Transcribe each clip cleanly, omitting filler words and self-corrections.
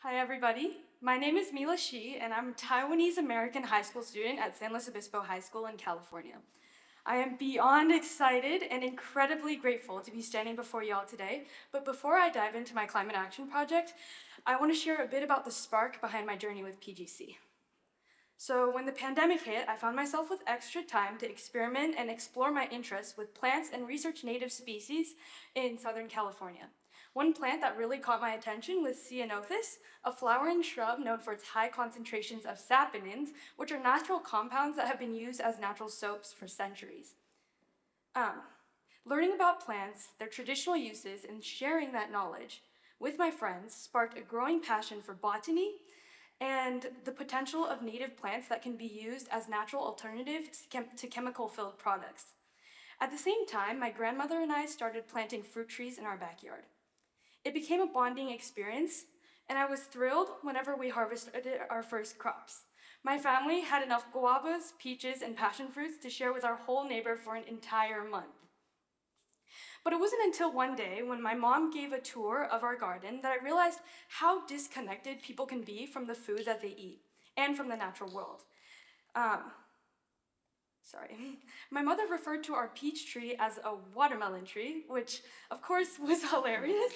Hi, everybody. My name is Mila Shih, and I'm a Taiwanese-American high school student at San Luis Obispo High School in California. I am beyond excited and incredibly grateful to be standing before you all today, but before I dive into my climate action project, I want to share a bit about the spark behind my journey with PGC. So when the pandemic hit, I found myself with extra time to experiment and explore my interests with plants and research native species in Southern California. One plant that really caught my attention was Ceanothus, a flowering shrub known for its high concentrations of saponins, which are natural compounds that have been used as natural soaps for centuries. Learning about plants, their traditional uses, and sharing that knowledge with my friends sparked a growing passion for botany and the potential of native plants that can be used as natural alternatives to chemical-filled products. At the same time, my grandmother and I started planting fruit trees in our backyard. It became a bonding experience, and I was thrilled whenever we harvested our first crops. My family had enough guavas, peaches, and passion fruits to share with our whole neighbor for an entire month. But it wasn't until one day when my mom gave a tour of our garden that I realized how disconnected people can be from the food that they eat and from the natural world. My mother referred to our peach tree as a watermelon tree, which of course was hilarious,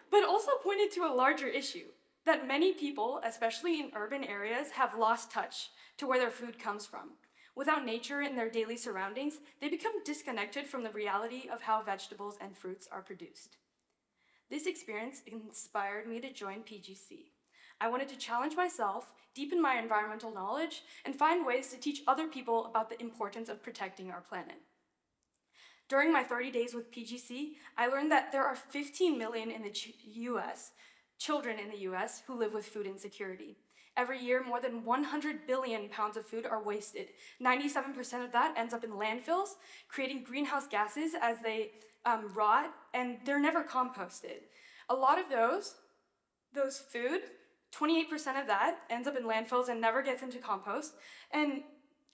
but also pointed to a larger issue, that many people, especially in urban areas, have lost touch to where their food comes from. Without nature in their daily surroundings, they become disconnected from the reality of how vegetables and fruits are produced. This experience inspired me to join PGC. I wanted to challenge myself, deepen my environmental knowledge, and find ways to teach other people about the importance of protecting our planet. During my 30 days with PGC, I learned that there are 15 million in the US, children in the US, who live with food insecurity. Every year, more than 100 billion pounds of food are wasted. 97% of that ends up in landfills, creating greenhouse gases as they rot, and they're never composted. A lot of those food, 28% of that ends up in landfills and never gets into compost, and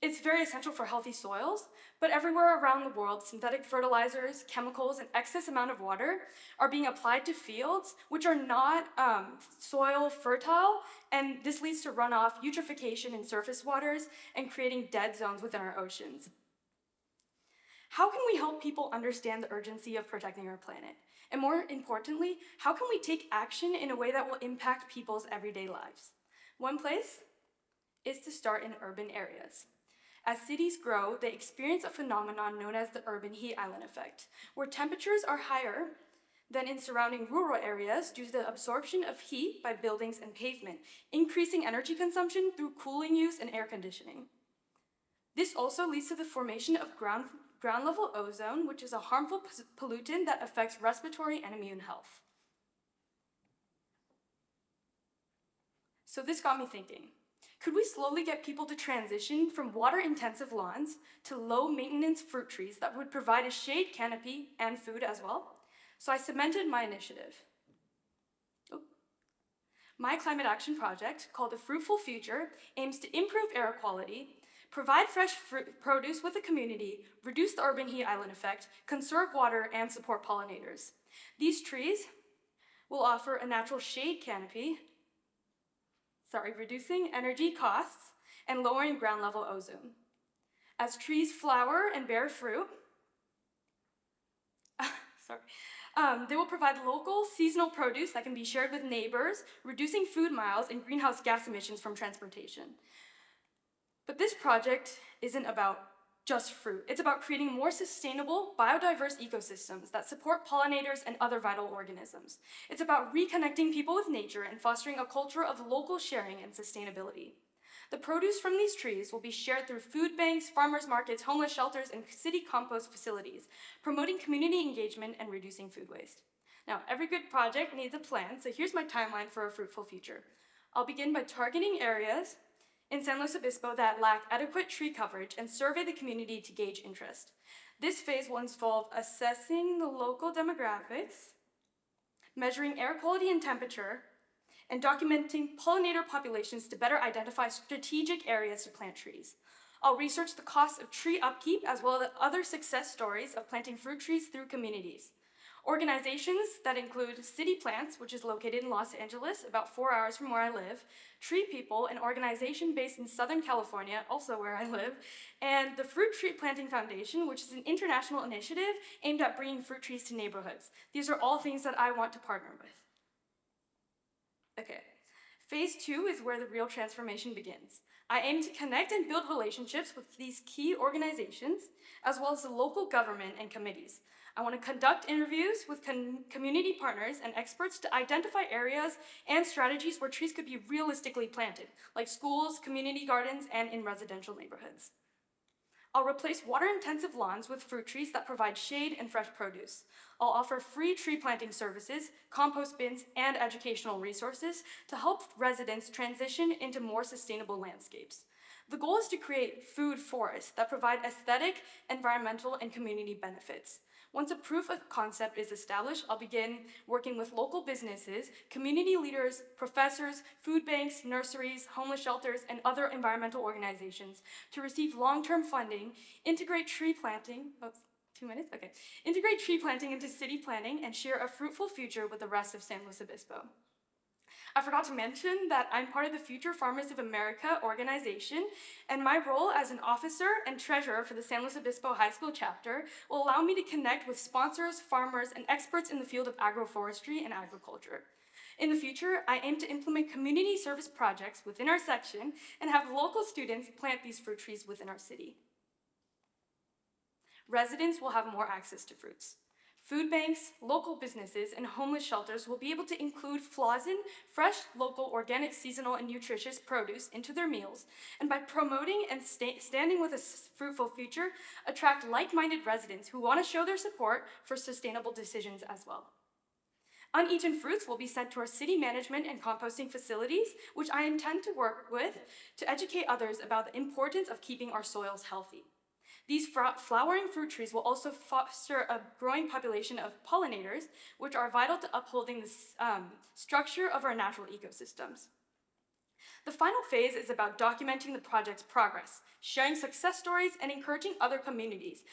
it's very essential for healthy soils, but everywhere around the world, synthetic fertilizers, chemicals, and excess amount of water are being applied to fields which are not soil fertile, and this leads to runoff, eutrophication in surface waters, and creating dead zones within our oceans. How can we help people understand the urgency of protecting our planet? And more importantly, how can we take action in a way that will impact people's everyday lives? One place is to start in urban areas. As cities grow, they experience a phenomenon known as the urban heat island effect, where temperatures are higher than in surrounding rural areas due to the absorption of heat by buildings and pavement, increasing energy consumption through cooling use and air conditioning. This also leads to the formation of ground-level ozone, which is a harmful pollutant that affects respiratory and immune health. So this got me thinking. Could we slowly get people to transition from water-intensive lawns to low-maintenance fruit trees that would provide a shade canopy and food as well? So I cemented my initiative. My climate action project, called the Fruitful Future, aims to improve air quality, provide fresh produce with the community, reduce the urban heat island effect, conserve water, and support pollinators. These trees will offer a natural shade canopy, reducing energy costs and lowering ground level ozone. As trees flower and bear fruit, they will provide local seasonal produce that can be shared with neighbors, reducing food miles and greenhouse gas emissions from transportation. But this project isn't about just fruit. It's about creating more sustainable, biodiverse ecosystems that support pollinators and other vital organisms. It's about reconnecting people with nature and fostering a culture of local sharing and sustainability. The produce from these trees will be shared through food banks, farmers markets, homeless shelters, and city compost facilities, promoting community engagement and reducing food waste. Now, every good project needs a plan, so here's my timeline for a fruitful future. I'll begin by targeting areas in San Luis Obispo that lack adequate tree coverage and survey the community to gauge interest. This phase will involve assessing the local demographics, measuring air quality and temperature, and documenting pollinator populations to better identify strategic areas to plant trees. I'll research the costs of tree upkeep as well as other success stories of planting fruit trees through communities. Organizations that include City Plants, which is located in Los Angeles, about 4 hours from where I live, Tree People, an organization based in Southern California, also where I live, and the Fruit Tree Planting Foundation, which is an international initiative aimed at bringing fruit trees to neighborhoods. These are all things that I want to partner with. Okay, phase 2 is where the real transformation begins. I aim to connect and build relationships with these key organizations, as well as the local government and committees. I want to conduct interviews with community partners and experts to identify areas and strategies where trees could be realistically planted, like schools, community gardens, and in residential neighborhoods. I'll replace water-intensive lawns with fruit trees that provide shade and fresh produce. I'll offer free tree planting services, compost bins, and educational resources to help residents transition into more sustainable landscapes. The goal is to create food forests that provide aesthetic, environmental, and community benefits. Once a proof of concept is established, I'll begin working with local businesses, community leaders, professors, food banks, nurseries, homeless shelters, and other environmental organizations to receive long-term funding, integrate tree planting, integrate tree planting into city planning, and share a fruitful future with the rest of San Luis Obispo. I forgot to mention that I'm part of the Future Farmers of America organization, and my role as an officer and treasurer for the San Luis Obispo High School chapter will allow me to connect with sponsors, farmers, and experts in the field of agroforestry and agriculture. In the future, I aim to implement community service projects within our section and have local students plant these fruit trees within our city. Residents will have more access to fruits. Food banks, local businesses, and homeless shelters will be able to include frozen, fresh, local, organic, seasonal, and nutritious produce into their meals, and by promoting and standing with a fruitful future, attract like-minded residents who want to show their support for sustainable decisions as well. Uneaten fruits will be sent to our city management and composting facilities, which I intend to work with to educate others about the importance of keeping our soils healthy. These flowering fruit trees will also foster a growing population of pollinators, which are vital to upholding the structure of our natural ecosystems. The final phase is about documenting the project's progress, sharing success stories, and encouraging other communities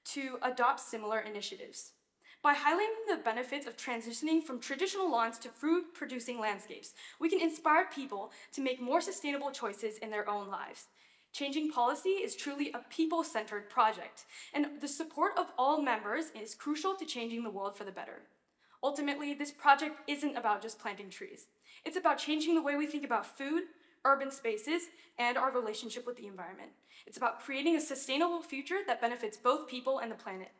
to adopt similar initiatives. By highlighting the benefits of transitioning from traditional lawns to fruit-producing landscapes, we can inspire people to make more sustainable choices in their own lives. Changing policy is truly a people-centered project, and the support of all members is crucial to changing the world for the better. Ultimately, this project isn't about just planting trees. It's about changing the way we think about food, urban spaces, and our relationship with the environment. It's about creating a sustainable future that benefits both people and the planet.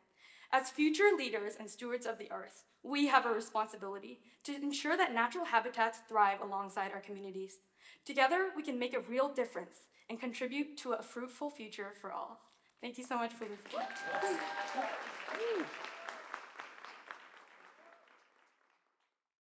As future leaders and stewards of the earth, we have a responsibility to ensure that natural habitats thrive alongside our communities. Together, we can make a real difference and contribute to a fruitful future for all. Thank you so much for listening.